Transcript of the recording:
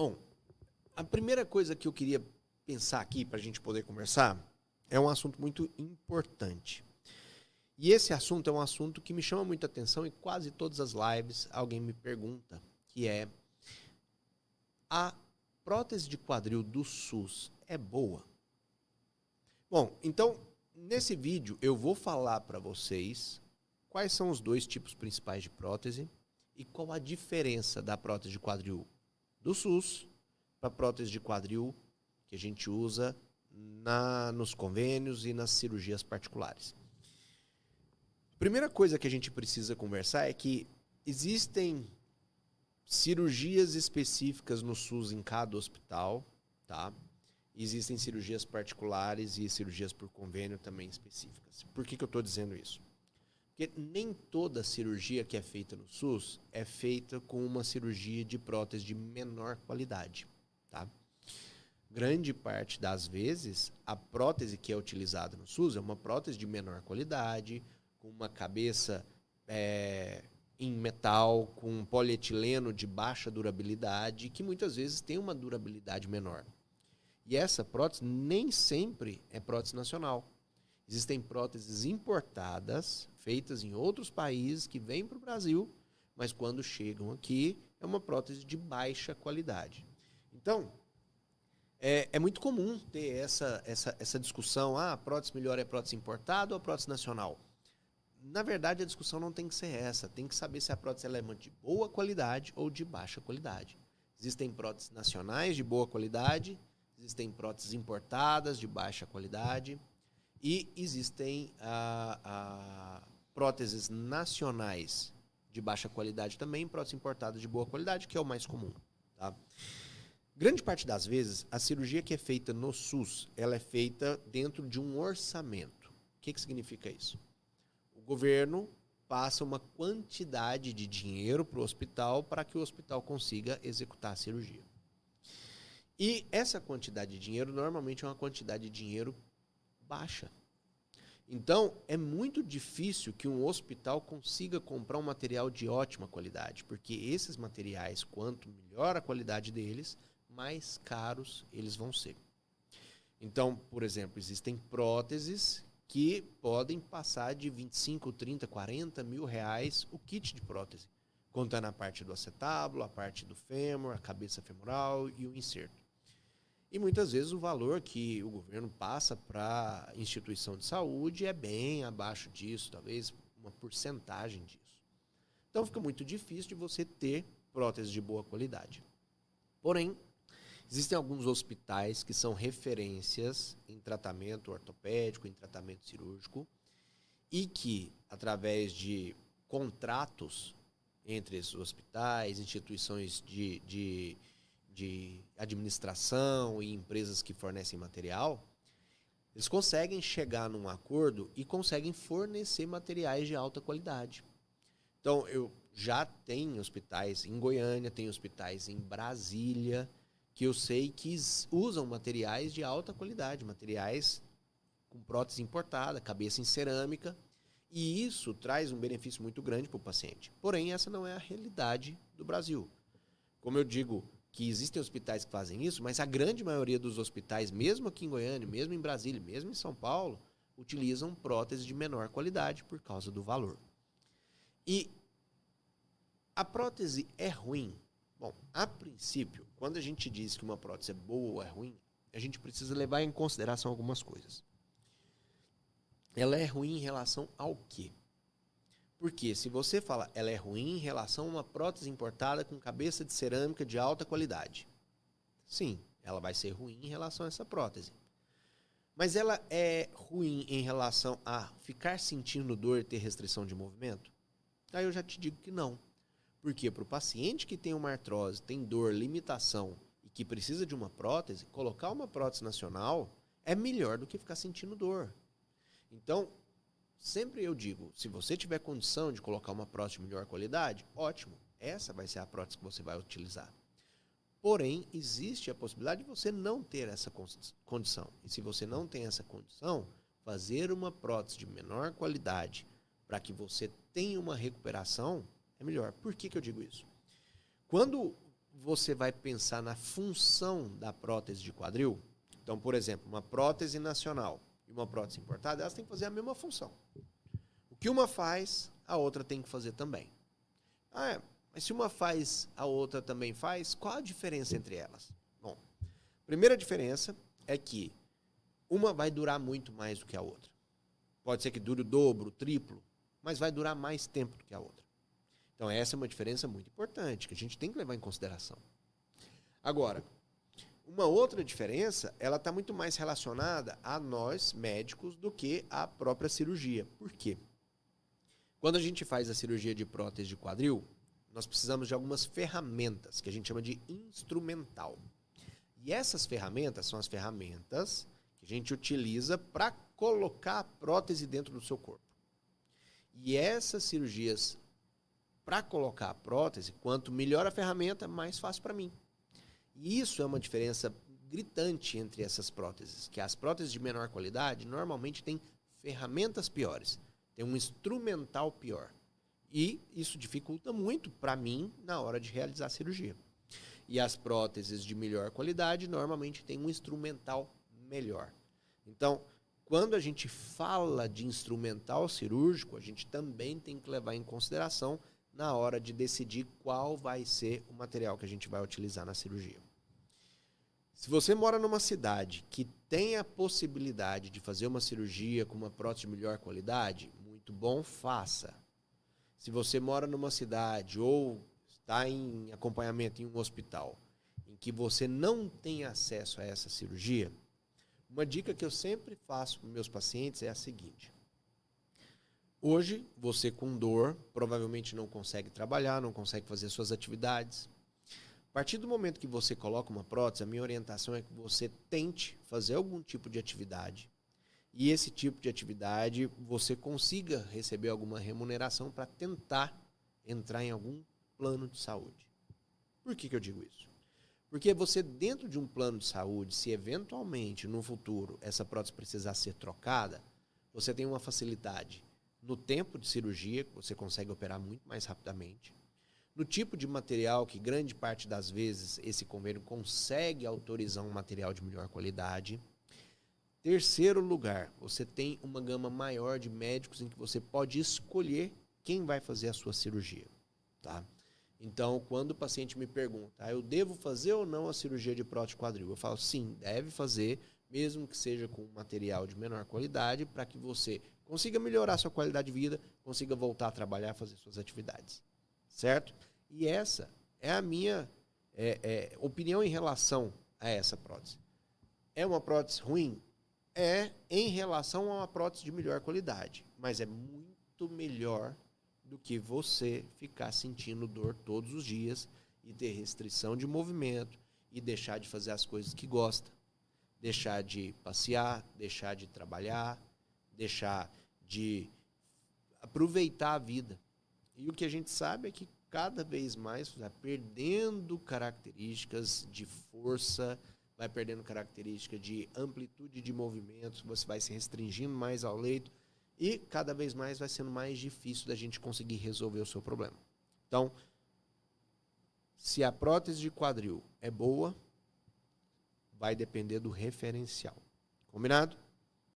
Bom, a primeira coisa que eu queria pensar aqui para a gente poder conversar é um assunto muito importante. E esse assunto é um assunto que me chama muita atenção e quase todas as lives alguém me pergunta, que é: a prótese de quadril do SUS é boa? Bom, então, nesse vídeo eu vou falar para vocês quais são os dois tipos principais de prótese e qual a diferença da prótese de quadril do SUS para a prótese de quadril que a gente usa nos convênios e nas cirurgias particulares. Primeira coisa que a gente precisa conversar é que existem cirurgias específicas no SUS em cada hospital, tá? Existem cirurgias particulares e cirurgias por convênio também específicas. Por que eu estou dizendo isso? Porque nem toda cirurgia que é feita no SUS é feita com uma cirurgia de prótese de menor qualidade, tá? Grande parte das vezes, a prótese que é utilizada no SUS é uma prótese de menor qualidade, com uma cabeça em metal, com polietileno de baixa durabilidade, que muitas vezes tem uma durabilidade menor. E essa prótese nem sempre é prótese nacional. Existem próteses importadas, feitas em outros países, que vêm para o Brasil, mas quando chegam aqui, é uma prótese de baixa qualidade. Então, é muito comum ter essa discussão: a prótese melhor é prótese importada ou a prótese nacional? Na verdade, a discussão não tem que ser essa. Tem que saber se a prótese ela é de boa qualidade ou de baixa qualidade. Existem próteses nacionais de boa qualidade, existem próteses importadas de baixa qualidade e existem próteses nacionais de baixa qualidade também, próteses importadas de boa qualidade, que é o mais comum. Tá? Grande parte das vezes, a cirurgia que é feita no SUS, ela é feita dentro de um orçamento. O que significa isso? O governo passa uma quantidade de dinheiro para o hospital para que o hospital consiga executar a cirurgia. E essa quantidade de dinheiro normalmente é uma quantidade de dinheiro baixa. Então, é muito difícil que um hospital consiga comprar um material de ótima qualidade, porque esses materiais, quanto melhor a qualidade deles, mais caros eles vão ser. Então, por exemplo, existem próteses que podem passar de 25, 30, 40 mil reais o kit de prótese, contando a parte do acetábulo, a parte do fêmur, a cabeça femoral e o inserto. E muitas vezes o valor que o governo passa para a instituição de saúde é bem abaixo disso, talvez uma porcentagem disso. Então fica muito difícil de você ter prótese de boa qualidade. Porém, existem alguns hospitais que são referências em tratamento ortopédico, em tratamento cirúrgico, e que, através de contratos entre esses hospitais, instituições de administração e empresas que fornecem material, eles conseguem chegar num acordo e conseguem fornecer materiais de alta qualidade. Então, eu já tenho hospitais em Goiânia, tenho hospitais em Brasília, que eu sei que usam materiais de alta qualidade, materiais com prótese importada, cabeça em cerâmica, e isso traz um benefício muito grande para o paciente. Porém, essa não é a realidade do Brasil. Como eu digo, que existem hospitais que fazem isso, mas a grande maioria dos hospitais, mesmo aqui em Goiânia, mesmo em Brasília, mesmo em São Paulo, utilizam próteses de menor qualidade por causa do valor. E a prótese é ruim? Bom, a princípio, quando a gente diz que uma prótese é boa ou é ruim, a gente precisa levar em consideração algumas coisas. Ela é ruim em relação ao quê? Porque se você fala ela é ruim em relação a uma prótese importada com cabeça de cerâmica de alta qualidade, sim, ela vai ser ruim em relação a essa prótese. Mas ela é ruim em relação a ficar sentindo dor e ter restrição de movimento? Aí eu já te digo que não. Porque para o paciente que tem uma artrose, tem dor, limitação e que precisa de uma prótese, colocar uma prótese nacional é melhor do que ficar sentindo dor. Então, sempre eu digo, se você tiver condição de colocar uma prótese de melhor qualidade, ótimo, essa vai ser a prótese que você vai utilizar. Porém, existe a possibilidade de você não ter essa condição. E se você não tem essa condição, fazer uma prótese de menor qualidade para que você tenha uma recuperação é melhor. Por que eu digo isso? Quando você vai pensar na função da prótese de quadril, então, por exemplo, uma prótese nacional e uma prótese importada, elas têm que fazer a mesma função. O que uma faz, a outra tem que fazer também. Mas se uma faz, a outra também faz, qual a diferença entre elas? Bom, a primeira diferença é que uma vai durar muito mais do que a outra. Pode ser que dure o dobro, o triplo, mas vai durar mais tempo do que a outra. Então essa é uma diferença muito importante, que a gente tem que levar em consideração. Agora, uma outra diferença, ela está muito mais relacionada a nós, médicos, do que a própria cirurgia. Por quê? Quando a gente faz a cirurgia de prótese de quadril, nós precisamos de algumas ferramentas, que a gente chama de instrumental. E essas ferramentas são as ferramentas que a gente utiliza para colocar a prótese dentro do seu corpo. E essas cirurgias, para colocar a prótese, quanto melhor a ferramenta, mais fácil para mim. E isso é uma diferença gritante entre essas próteses, que as próteses de menor qualidade normalmente têm ferramentas piores, tem um instrumental pior. E isso dificulta muito para mim na hora de realizar a cirurgia. E as próteses de melhor qualidade normalmente têm um instrumental melhor. Então, quando a gente fala de instrumental cirúrgico, a gente também tem que levar em consideração na hora de decidir qual vai ser o material que a gente vai utilizar na cirurgia. Se você mora numa cidade que tem a possibilidade de fazer uma cirurgia com uma prótese de melhor qualidade, muito bom, faça. Se você mora numa cidade ou está em acompanhamento em um hospital em que você não tem acesso a essa cirurgia, uma dica que eu sempre faço para meus pacientes é a seguinte. Hoje, você com dor, provavelmente não consegue trabalhar, não consegue fazer suas atividades. A partir do momento que você coloca uma prótese, a minha orientação é que você tente fazer algum tipo de atividade. E esse tipo de atividade você consiga receber alguma remuneração para tentar entrar em algum plano de saúde. Por que eu digo isso? Porque você, dentro de um plano de saúde, se eventualmente no futuro essa prótese precisar ser trocada, você tem uma facilidade no tempo de cirurgia, que você consegue operar muito mais rapidamente, no tipo de material, que grande parte das vezes esse convênio consegue autorizar um material de melhor qualidade. Terceiro lugar, você tem uma gama maior de médicos em que você pode escolher quem vai fazer a sua cirurgia. Tá? Então, quando o paciente me pergunta, eu devo fazer ou não a cirurgia de prótese de quadril? Eu falo, sim, deve fazer, mesmo que seja com material de menor qualidade, para que você consiga melhorar sua qualidade de vida, consiga voltar a trabalhar, fazer suas atividades. Certo? E essa é a minha opinião em relação a essa prótese. É uma prótese ruim? É em relação a uma prótese de melhor qualidade, mas é muito melhor do que você ficar sentindo dor todos os dias e ter restrição de movimento e deixar de fazer as coisas que gosta, deixar de passear, deixar de trabalhar, deixar de aproveitar a vida. E o que a gente sabe é que cada vez mais vai perdendo características de força, vai perdendo característica de amplitude de movimentos, você vai se restringindo mais ao leito e cada vez mais vai sendo mais difícil da gente conseguir resolver o seu problema. Então, se a prótese de quadril é boa, vai depender do referencial. Combinado?